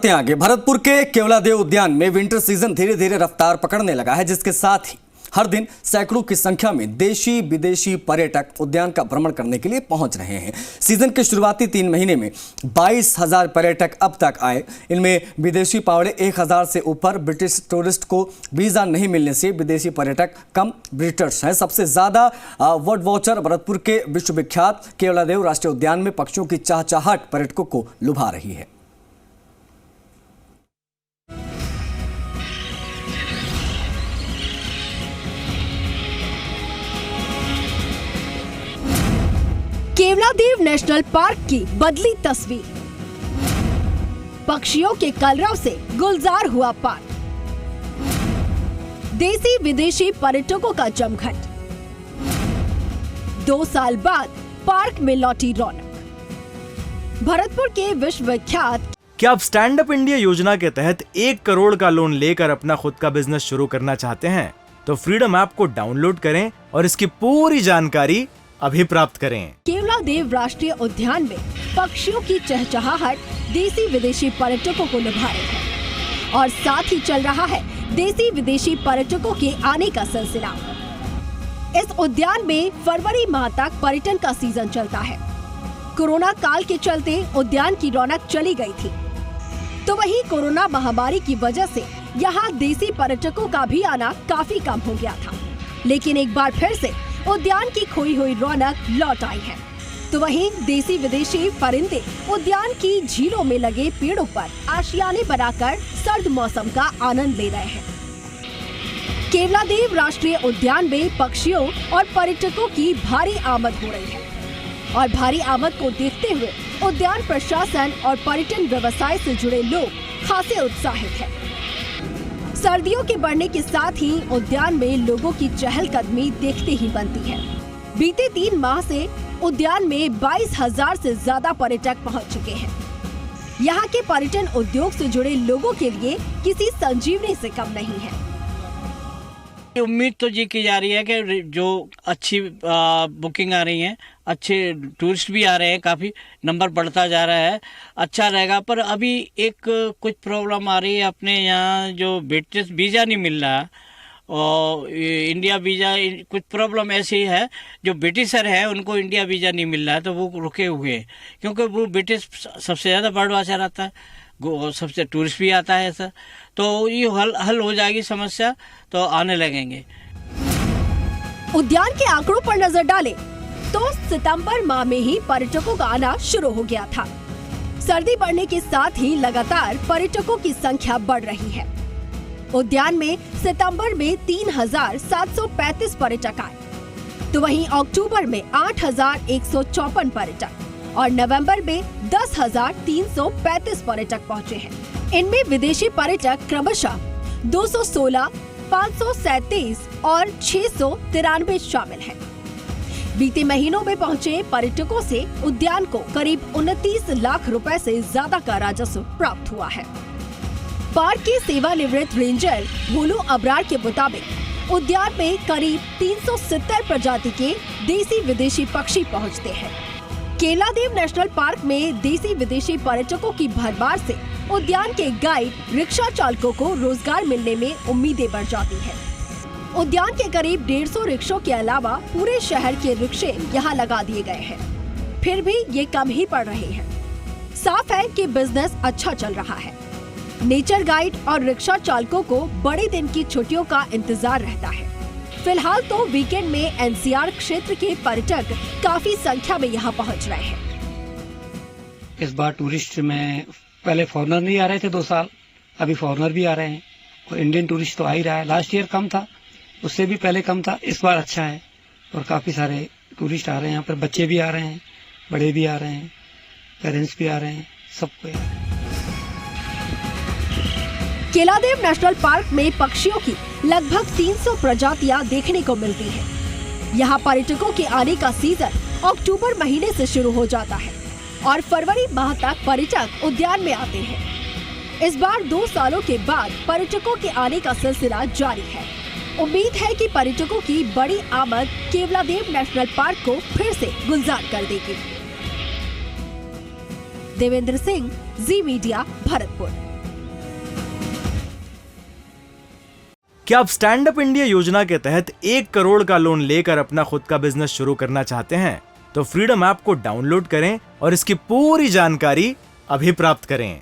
बढ़ते हैं आगे। भरतपुर के केवलादेव उद्यान में विंटर सीजन धीरे धीरे रफ्तार पकड़ने लगा है, जिसके साथ ही हर दिन सैकड़ों की संख्या में देशी विदेशी पर्यटक उद्यान का भ्रमण करने के लिए पहुंच रहे हैं। सीजन के शुरुआती 3 महीने में 22,000 पर्यटक अब तक आए। इनमें विदेशी पावड़े 1,000 से ऊपर। ब्रिटिश टूरिस्ट को वीजा नहीं मिलने से विदेशी पर्यटक कम विजिटर्स हैं। सबसे ज्यादा बर्ड वॉचर भरतपुर के विश्वविख्यात केवलादेव राष्ट्रीय उद्यान में पक्षियों की चहचहाट पर्यटकों को लुभा रही है। केवलादेव नेशनल पार्क की बदली तस्वीर। पक्षियों के कलरव से गुलजार हुआ पार्क। देसी विदेशी पर्यटकों का जमघट। 2 साल बाद पार्क में लौटी रौनक। भरतपुर के विश्वविख्यात। क्या आप स्टैंड अप इंडिया योजना के तहत 1 करोड़ का लोन लेकर अपना खुद का बिजनेस शुरू करना चाहते हैं? तो फ्रीडम ऐप को डाउनलोड करें और इसकी पूरी जानकारी अभी प्राप्त करें। केवलादेव राष्ट्रीय उद्यान में पक्षियों की चहचहाहट देसी विदेशी पर्यटकों को लुभा रही है और साथ ही चल रहा है देसी विदेशी पर्यटकों के आने का सिलसिला। इस उद्यान में फरवरी माह तक पर्यटन का सीजन चलता है। कोरोना काल के चलते उद्यान की रौनक चली गई थी, तो वहीं कोरोना महामारी की वजह से यहाँ देसी पर्यटकों का भी आना काफी कम हो गया था। लेकिन एक बार फिर से उद्यान की खोई हुई रौनक लौट आई है। तो वहीं देसी विदेशी परिंदे उद्यान की झीलों में लगे पेड़ों पर आशियाने बनाकर सर्द मौसम का आनंद ले रहे हैं। केवलादेव राष्ट्रीय उद्यान में पक्षियों और पर्यटकों की भारी आमद हो रही है और भारी आमद को देखते हुए उद्यान प्रशासन और पर्यटन व्यवसाय से जुड़े लोग खासे उत्साहित हैं। सर्दियों के बढ़ने के साथ ही उद्यान में लोगों की चहलकदमी देखते ही बनती है। बीते 3 माह से उद्यान में 22,000 से ज्यादा पर्यटक पहुंच चुके हैं। यहाँ के पर्यटन उद्योग से जुड़े लोगों के लिए किसी संजीवनी से कम नहीं है। उम्मीद तो ये की जा रही है कि जो अच्छी बुकिंग आ रही है, अच्छे टूरिस्ट भी आ रहे हैं, काफ़ी नंबर बढ़ता जा रहा है, अच्छा रहेगा। पर अभी एक कुछ प्रॉब्लम आ रही है, अपने यहाँ जो ब्रिटिश वीज़ा नहीं मिल रहा और इंडिया वीज़ा, कुछ प्रॉब्लम ऐसी है जो ब्रिटिशर है उनको इंडिया वीज़ा नहीं मिल रहा है, तो वो रुके हुए हैं। क्योंकि वो ब्रिटिश सबसे ज़्यादा बर्ड वॉचर आता है, सबसे टूरिस्ट भी आता है ऐसा, तो ये हल हो जाएगी समस्या, तो आने लगेंगे। उद्यान के आंकड़ों पर नजर डालें तो सितंबर माह में ही पर्यटकों का आना शुरू हो गया था। सर्दी बढ़ने के साथ ही लगातार पर्यटकों की संख्या बढ़ रही है। उद्यान में सितंबर में 3,735 पर्यटक आए, तो वहीं अक्टूबर में 8,154 पर्यटक और नवंबर में 10,335 पर्यटक पहुंचे हैं। इनमें विदेशी पर्यटक क्रमशः 216, 537 और 693 शामिल हैं। बीते महीनों में पहुंचे पर्यटकों से उद्यान को करीब 29 लाख रुपए से ज्यादा का राजस्व प्राप्त हुआ है। पार्क के सेवानिवृत्त रेंजर भोलू अबरार के मुताबिक उद्यान में करीब 370 प्रजाति के देसी विदेशी पक्षी पहुंचते हैं। केवलादेव नेशनल पार्क में देसी विदेशी पर्यटकों की भरमार से उद्यान के गाइड, रिक्शा चालकों को रोजगार मिलने में उम्मीदें बढ़ जाती हैं। उद्यान के करीब 150 रिक्शों के अलावा पूरे शहर के रिक्शे यहाँ लगा दिए गए हैं, फिर भी ये कम ही पड़ रहे हैं। साफ है कि बिजनेस अच्छा चल रहा है। नेचर गाइड और रिक्शा चालकों को बड़े दिन की छुट्टियों का इंतजार रहता है। फिलहाल तो वीकेंड में एनसीआर क्षेत्र के पर्यटक काफी संख्या में यहाँ पहुँच रहे हैं। इस बार टूरिस्ट में पहले फॉरेनर नहीं आ रहे थे 2 साल, अभी फॉरेनर भी आ रहे हैं और इंडियन टूरिस्ट तो आ ही रहा है। लास्ट ईयर कम था, उससे भी पहले कम था, इस बार अच्छा है और काफी सारे टूरिस्ट आ रहे हैं। यहाँ पर बच्चे भी आ रहे हैं, बड़े भी आ रहे हैं, पेरेंट्स भी आ रहे हैं, सबको आ रहे हैं। केवलादेव नेशनल पार्क में पक्षियों की लगभग 300 प्रजातियां देखने को मिलती हैं। यहाँ पर्यटकों के आने का सीजन अक्टूबर महीने से शुरू हो जाता है और फरवरी माह तक पर्यटक उद्यान में आते हैं। इस बार 2 सालों के बाद पर्यटकों के आने का सिलसिला जारी है। उम्मीद है कि पर्यटकों की बड़ी आमद केवलादेव नेशनल पार्क को फिर से गुलजार कर देगी। देवेंद्र सिंह, जी मीडिया, भरतपुर। क्या आप स्टैंड अप इंडिया योजना के तहत 1 करोड़ का लोन लेकर अपना खुद का बिजनेस शुरू करना चाहते हैं? तो फ्रीडम ऐप को डाउनलोड करें और इसकी पूरी जानकारी अभी प्राप्त करें।